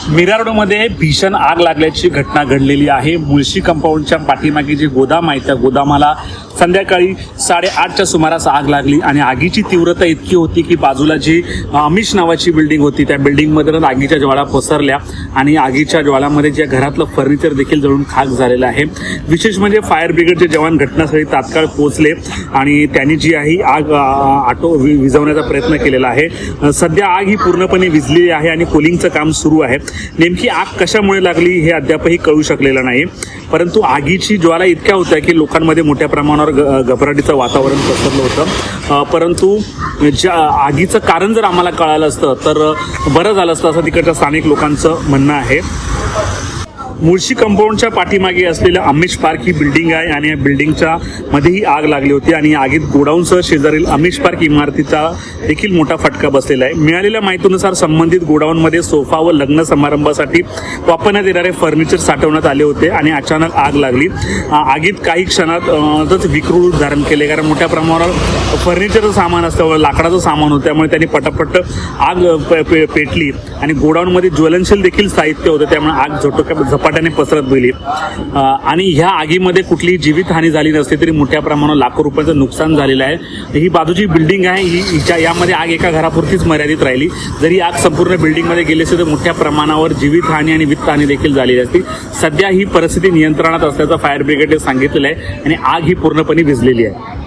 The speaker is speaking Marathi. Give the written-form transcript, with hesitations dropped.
मिरारोडमध्ये भीषण आग लागल्याची घटना घडलेली आहे। मुळशी कंपाऊंडच्या पाठीमागे जे गोदाम आहे त्या गोदामाला संध्याकाळी 8:30च्या सुमारास आग लागली आणि आगीची तीव्रता इतकी होती की बाजूला जी अमिश नावाची बिल्डिंग होती त्या बिल्डिंगमध्ये आगीच्या ज्वाळा पसरल्या आणि आगीच्या ज्वाळामध्ये ज्या घरातलं फर्निचर देखील जळून खाक झालेलं आहे। विशेष म्हणजे फायर ब्रिगेडचे जवान घटनास्थळी तात्काळ पोहोचले आणि त्यांनी जी आहे आग विझवण्याचा प्रयत्न केलेला आहे। सध्या आग ही पूर्णपणे विझलेली आहे आणि कोलिंगचं काम सुरू आहे। नेमकी आग कशामुळे लागली हे अद्यापही कळू शकलेलं नाही, परंतु आगीची ज्वाला इतक्या होत्या की लोकांमध्ये मोठ्या प्रमाणावर घबराटीचं वातावरण पसरलं होतं। परंतु ज्या आगीचं कारण जर आम्हाला कळालं असतं तर बरं झालं असतं असं तिकडच्या स्थानिक लोकांचं म्हणणं आहे। मुळशी कंपाऊंडच्या पाठीमागे असलेलं अमिश पार्क ही बिल्डिंग आहे आणि या बिल्डिंगच्या मध्येही आग लागली होती आणि आगीत गोडाऊनसह शेजारील अमिश पार्क इमारतीचा देखील मोठा फटका बसलेला आहे। मिळालेल्या माहितीनुसार संबंधित गोडाऊनमध्ये सोफा व लग्न समारंभासाठी वापरण्यात येणारे फर्निचर साठवण्यात आले होते आणि अचानक आग लागली। आगीत काही क्षणातच विकृत रूप धारण केले, कारण मोठ्या प्रमाणावर फर्निचरचं सामान असतं, लाकडाचं सामान होतं, त्यामुळे त्यांनी पटापट आग पेटली आणि गोडाऊनमध्ये ज्वलनशील देखील साहित्य होतं, त्यामुळे आग झपाट्याने पसरत गेली आणि ह्या आगीमध्ये कुठलीही जीवितहानी झाली नसली तरी मोठ्या प्रमाणावर लाखो रुपयांचं नुकसान झालेलं आहे। ही बाजूची बिल्डिंग आहे यामध्ये आग एका घरापुरतीच मर्यादित राहिली। जरी आग संपूर्ण बिल्डिंगमध्ये गेली असती तर मोठ्या प्रमाणावर जीवितहानी आणि वित्तहानी देखील झालेली असती। सध्या ही परिस्थिती नियंत्रणात असल्याचं फायर ब्रिगेडने सांगितलेलं आहे आणि आग ही पूर्णपणे विझलेली आहे।